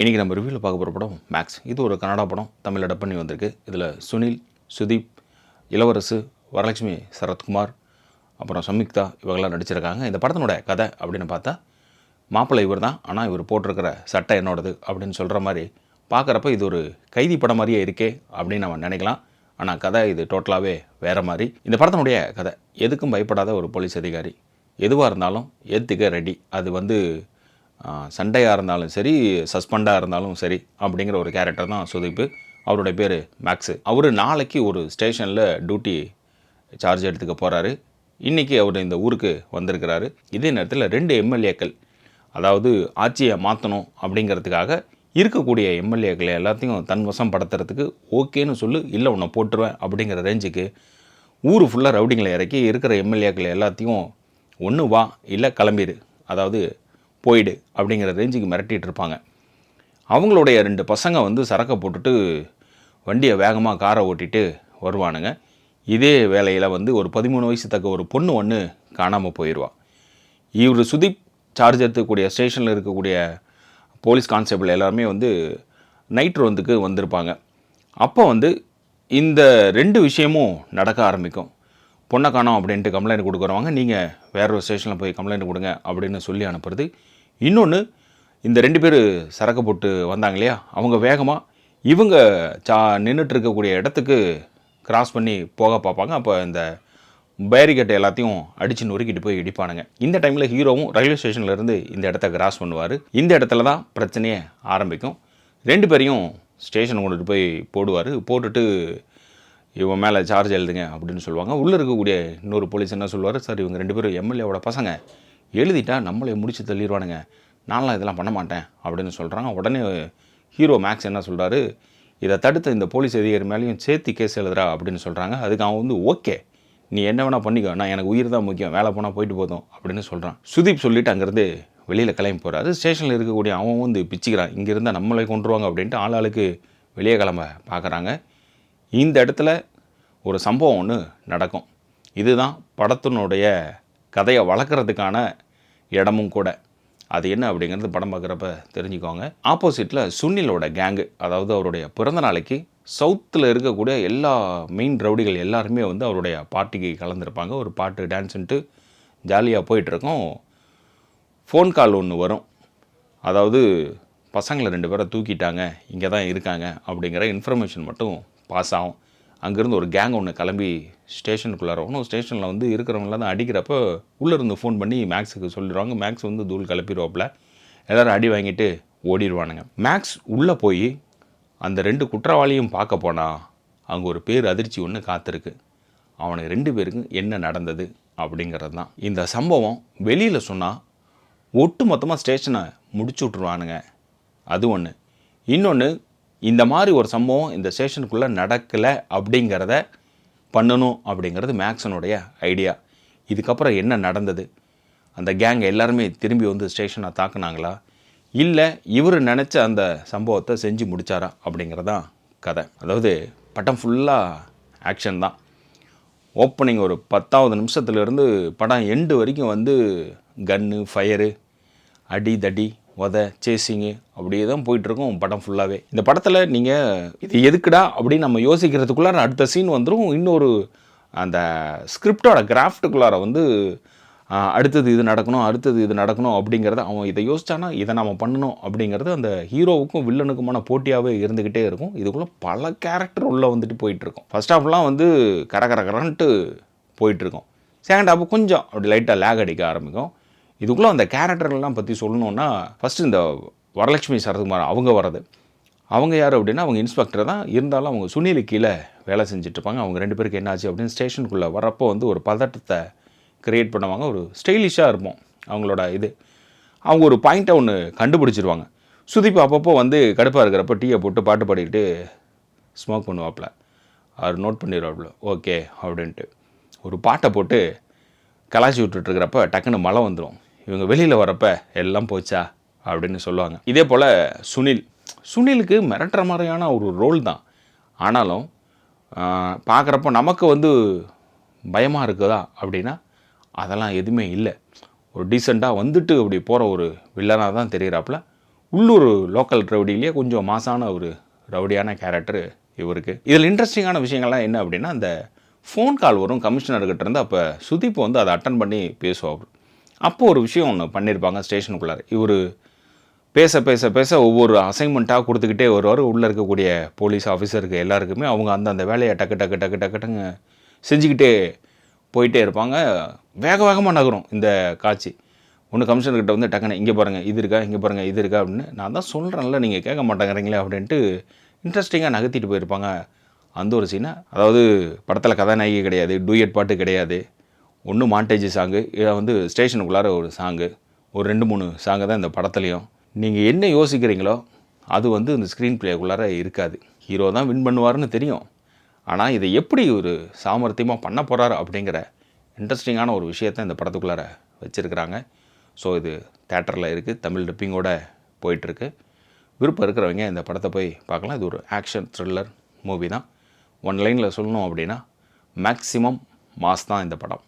இன்றைக்கி நம்ம ரிவ்யூவில் பார்க்க போகிற படம் மேக்ஸ். இது ஒரு கன்னடா படம், தமிழ் டப் பண்ணி வந்திருக்கு. இதில் சுனில், சுதீப், இளவரசு, வரலட்சுமி சரத்குமார், அப்புறம் சம்யுக்தா இவங்கெல்லாம் நடிச்சிருக்காங்க. இந்த படத்தினோட கதை அப்படின்னு பார்த்தா, மாப்பிள்ளை இவர் தான், ஆனால் இவர் போட்டிருக்கிற சட்டை என்னோடது அப்படின்னு சொல்கிற மாதிரி பார்க்குறப்ப இது ஒரு கைதி படம் மாதிரியே இருக்கே அப்படின்னு நம்ம நினைக்கலாம். ஆனால் கதை இது டோட்டலாகவே வேறு மாதிரி. இந்த படத்தினுடைய கதை, எதுக்கும் பயப்படாத ஒரு போலீஸ் அதிகாரி, எதுவாக இருந்தாலும் ஏற்றுக்க ரெடி. அது சண்டையாக இருந்தாலும் சரி, சஸ்பெண்டாக இருந்தாலும் சரி அப்படிங்கிற ஒரு கேரக்டர் தான் சுதீப். அவருடைய பேர் மேக்ஸு. அவர் நாளைக்கு ஒரு ஸ்டேஷனில் டியூட்டி சார்ஜ் எடுத்துக்க போகிறாரு. இன்றைக்கி அவர் இந்த ஊருக்கு வந்திருக்கிறாரு. இதே நேரத்தில் 2 எம்எல்ஏக்கள், அதாவது ஆட்சியை மாற்றணும் அப்படிங்கிறதுக்காக இருக்கக்கூடிய எம்எல்ஏக்களை எல்லாத்தையும் தன் வசம் படுத்துறதுக்கு ஓகேன்னு சொல்லு, இல்லை உன்னை போட்டுருவேன் அப்படிங்கிற ரேஞ்சுக்கு ஊர் ஃபுல்லாக ரவுடிங்களை இறக்கி இருக்கிற எம்எல்ஏக்களை எல்லாத்தையும் ஒன்று வா இல்லை கிளம்பிடு, அதாவது போயிடு அப்படிங்கிற ரேஞ்சுக்கு மிரட்டிகிட்டு இருப்பாங்க. அவங்களுடைய 2 பசங்க சரக்கை போட்டுட்டு வண்டியை வேகமாக காரை ஓட்டிட்டு வருவானுங்க. இதே வேலையில் ஒரு 13 வயசு தக்க ஒரு பொண்ணு ஒன்று காணாமல் போயிடுவா. இவர் சுதீப் சார்ஜ் எடுத்துக்கூடிய ஸ்டேஷனில் இருக்கக்கூடிய போலீஸ் கான்ஸ்டபிள் எல்லாருமே நைட் ரோந்துக்கு வந்திருப்பாங்க. அப்போ இந்த 2 விஷயமும் நடக்க ஆரம்பிக்கும். பொண்ணை காணோம் அப்படின்ட்டு கம்ப்ளைண்ட் கொடுக்குறவங்க, நீங்கள் வேற ஒரு ஸ்டேஷனில் போய் கம்ப்ளைண்ட் கொடுங்க அப்படின்னு சொல்லி அனுப்புறது. இன்னொன்று, இந்த 2 பேர் சரக்கு போட்டு வந்தாங்க இல்லையா, அவங்க வேகமாக இவங்க நின்றுட்டு இருக்கக்கூடிய இடத்துக்கு கிராஸ் பண்ணி போக பார்ப்பாங்க. அப்போ இந்த பேரிகேட்டை எல்லாத்தையும் அடித்து நொறுக்கிட்டு போய் இடிப்பானுங்க. இந்த டைமில் ஹீரோவும் ரயில்வே ஸ்டேஷன்லேருந்து இந்த இடத்த கிராஸ் பண்ணுவார். இந்த இடத்துல தான் பிரச்சனையே ஆரம்பிக்கும். 2 பேரையும் ஸ்டேஷன் கொண்டுட்டு போய் போடுவார். போட்டுட்டு இவன் மேலே சார்ஜ் எழுதுங்க அப்படின்னு சொல்லுவாங்க. உள்ளே இருக்கக்கூடிய இன்னொரு போலீஸ் என்ன சொல்லுவார், சார் இவங்க 2 பேரும் எம்எல்ஏவோட பசங்க, எழுதிட்டா நம்மளே முடிச்சு தள்ளிடுவானுங்க, நான்லாம் இதெல்லாம் பண்ண மாட்டேன் அப்படின்னு சொல்கிறாங்க. உடனே ஹீரோ மேக்ஸ் என்ன சொல்கிறாரு, இதை தடுத்த இந்த போலீஸ் அதிகாரி மேலேயும் சேர்த்து கேஸ் எழுதுறா அப்படின்னு சொல்கிறாங்க. அதுக்கு அவன் ஓகே நீ என்ன வேணால் பண்ணிக்கோ, நான் எனக்கு உயிர் தான் முக்கியம், வேலை போனால் போயிட்டு போதும் அப்படின்னு சொல்கிறான். சுதீப் சொல்லிவிட்டு அங்கேருந்து வெளியில் கிளம்பி போகிறாரு. ஸ்டேஷனில் இருக்கக்கூடிய அவன் பிச்சுக்கிறான், இங்கே இருந்தால் நம்மளை கொண்டுருவாங்க அப்படின்ட்டு ஆளாளுக்கு வெளியே கிளம்ப பார்க்குறாங்க. இந்த இடத்துல ஒரு சம்பவம் ஒன்று நடக்கும். இதுதான் படத்தினுடைய கதையை வளர்க்குறதுக்கான இடமும் கூட. அது என்ன அப்படிங்கிறது படம் பார்க்குறப்ப தெரிஞ்சுக்கோங்க. ஆப்போசிட்டில் சுனிலோட கேங்கு, அதாவது அவருடைய பிறந்த நாளைக்கு சவுத்தில் இருக்கக்கூடிய எல்லா மெயின் ரவுடிகள் எல்லாருமே அவருடைய பார்ட்டிக்கு கலந்துருப்பாங்க. ஒரு பாட்டு டான்ஸுன்ட்டு ஜாலியாக போயிட்டுருக்கோம். ஃபோன் கால் ஒன்று வரும். அதாவது பசங்களை 2 பேரை தூக்கிட்டாங்க, இங்கே தான் இருக்காங்க அப்படிங்கிற இன்ஃபர்மேஷன் மட்டும் பாஸ் ஆகும். அங்கேருந்து ஒரு கேங் ஒன்று கிளம்பி ஸ்டேஷனுக்குள்ளார வரணும். ஸ்டேஷனில் இருக்கிறவங்களாம் தான் அடிக்கிறப்போ உள்ளேருந்து ஃபோன் பண்ணி மேக்ஸுக்கு சொல்லிடுவாங்க. மேக்ஸ் தூள் கிளப்பிடுவாப்பில். எல்லோரும் அடி வாங்கிட்டு ஓடிடுவானுங்க. மேக்ஸ் உள்ளே போய் அந்த 2 குற்றவாளியும் பார்க்க போனால் அங்கே ஒரு பேர் அதிர்ச்சி ஒன்று காத்திருக்கு. அவனுக்கு 2 பேருக்கு என்ன நடந்தது அப்படிங்கிறது தான் இந்த சம்பவம். வெளியில் சொன்னால் ஒட்டு மொத்தமாக ஸ்டேஷனை முடிச்சு விட்ருவானுங்க. அது ஒன்று. இன்னொன்று, இந்த மாதிரி ஒரு சம்பவம் இந்த ஸ்டேஷனுக்குள்ளே நடக்கலை அப்படிங்கிறத பண்ணணும் அப்படிங்கிறது மேக்ஸனுடைய ஐடியா. இதுக்கப்புறம் என்ன நடந்தது, அந்த கேங் எல்லாருமே திரும்பி ஸ்டேஷனை தாக்குனாங்களா, இல்லை இவர் நினச்ச அந்த சம்பவத்தை செஞ்சு முடித்தாரா அப்படிங்கிறதான் கதை. அதாவது படம் ஃபுல்லாக ஆக்ஷன் தான். ஓப்பனிங் ஒரு 10வது நிமிஷத்துலேருந்து படம் எண்டு வரைக்கும் கன்னு, ஃபயரு, அடி தடி, சேசிங்கு அப்படியே தான் போயிட்டுருக்கோம் படம் ஃபுல்லாகவே. இந்த படத்தில் நீங்கள் இது எதுக்குடா அப்படின்னு நம்ம யோசிக்கிறதுக்குள்ளார அடுத்த சீன் வந்துடும். இன்னொரு அந்த ஸ்கிரிப்டோட கிராஃப்ட்டுக்குள்ளார அடுத்தது இது நடக்கணும், அடுத்தது இது நடக்கணும் அப்படிங்கிறத அவன் இதை யோசிச்சானா இதை நம்ம பண்ணணும் அப்படிங்கிறது அந்த ஹீரோவுக்கும் வில்லனுக்குமான போட்டியாகவே இருந்துக்கிட்டே இருக்கும். இதுக்குள்ளே பல கேரக்டர் உள்ளே போயிட்டுருக்கும். ஃபர்ஸ்ட் ஹாஃப்லாம் கரகரன்ட்டு போயிட்டுருக்கும். செகண்ட் ஹாஃப் கொஞ்சம் அப்படி லைட்டாக லேக் அடிக்க ஆரம்பிக்கும். இதுக்குள்ளே அந்த கேரக்டர்கள்லாம் பற்றி சொல்லணுன்னா, ஃபஸ்ட்டு இந்த வரலட்சுமி சரத்குமார் அவங்க வர்றது. அவங்க யார் அப்படின்னா, அவங்க இன்ஸ்பெக்டர் தான், இருந்தாலும் அவங்க சுனிலுக்கு கீழே வேலை செஞ்சுட்ருப்பாங்க. அவங்க 2 பேருக்கு என்னாச்சு அப்படின்னு ஸ்டேஷனுக்குள்ளே வரப்போ ஒரு பதட்டத்தை க்ரியேட் பண்ணுவாங்க. ஒரு ஸ்டைலிஷாக இருப்போம் அவங்களோட இது. அவங்க ஒரு பாயிண்ட்டை ஒன்று கண்டுபிடிச்சிருவாங்க. சுதீப் அப்பப்போ கடுப்பாக இருக்கிறப்ப டீயை போட்டு பாட்டு பாடிக்கிட்டு ஸ்மோக் பண்ணுவாப்பில். அவர் நோட் பண்ணிடுவாப்புல, ஓகே அப்படின்ட்டு ஒரு பாட்டை போட்டு கலாச்சி விட்டுட்டுருக்கிறப்ப டக்குன்னு மழை வந்துடும். இவங்க வெளியில் வரப்ப எல்லாம் போச்சா அப்படின்னு சொல்லுவாங்க. இதே போல் சுனிலுக்கு மிரட்டுற மாதிரியான ஒரு ரோல் தான். ஆனாலும் பார்க்குறப்ப நமக்கு பயமாக இருக்குதா அப்படின்னா அதெல்லாம் எதுவுமே இல்லை. ஒரு டீசெண்டாக அப்படி போகிற ஒரு வில்லனாக தான் தெரிகிறாப்புல. உள்ளூர் லோக்கல் ரவுடியிலேயே கொஞ்சம் மாசான ஒரு ரவுடியான கேரக்டர் இவருக்கு. இதில் இன்ட்ரெஸ்டிங்கான விஷயங்கள்லாம் என்ன அப்படின்னா, அந்த ஃபோன் கால் வரும் கமிஷனர்கிட்ட இருந்து. அப்போ சுதீப் வந்து அதை அட்டன் பண்ணி பேசுவார். அப்போது ஒரு விஷயம் ஒன்று பண்ணியிருப்பாங்க ஸ்டேஷனுக்குள்ளார. இவர் பேச பேச பேச ஒவ்வொரு அசைன்மெண்ட்டாக கொடுத்துக்கிட்டே வருவார். உள்ளே இருக்கக்கூடிய போலீஸ் ஆஃபீஸருக்கு எல்லாருக்குமே அவங்க அந்த வேலையை டக்கு டக்கு டக்கு டக்குன்னு செஞ்சுக்கிட்டே போயிட்டே இருப்பாங்க. வேக வேகமாக நகரும் இந்த காட்சி. ஒன்று கமிஷனர்கிட்ட வந்து டக்குன்னு இங்கே பாருங்கள் இது இருக்கா, இங்கே பாருங்கள் இது இருக்கா அப்படின்னு. நான் தான் சொல்கிறேன்ல நீங்கள் கேட்க மாட்டேங்கிறீங்களே அப்படின்ட்டு இன்ட்ரெஸ்டிங்காக நகர்த்திட்டு போயிருப்பாங்க. அந்த ஒரு சீனை, அதாவது படத்தில் கதாநாயகி கிடையாது, டூயட் பாட்டு கிடையாது, ஒன்று மாண்டேஜ் சாங்கு, இதை வந்து ஸ்டேஷனுக்குள்ளார ஒரு சாங்கு, ஒரு 2-3 சாங்கு தான் இந்த படத்துலையும். நீங்கள் என்ன யோசிக்கிறீங்களோ அது வந்து இந்த ஸ்க்ரீன் பிளேக்குள்ளார இருக்காது. ஹீரோ தான் வின் பண்ணுவார்னு தெரியும். ஆனால் இதை எப்படி ஒரு சாமர்த்தியமாக பண்ண போகிறார் அப்படிங்கிற இன்ட்ரெஸ்டிங்கான ஒரு விஷயத்தை இந்த படத்துக்குள்ளார வச்சுருக்கிறாங்க. ஸோ இது தேட்டரில் இருக்குது, தமிழ் டப்பிங்கோடு போயிட்டுருக்கு. விருப்பம் இருக்கிறவங்க இந்த படத்தை போய் பார்க்கலாம். இது ஒரு ஆக்ஷன் த்ரில்லர் மூவி தான். ஒன் லைனில் சொல்லணும் அப்படின்னா மேக்ஸிமம் மாஸ் தான் இந்த படம்.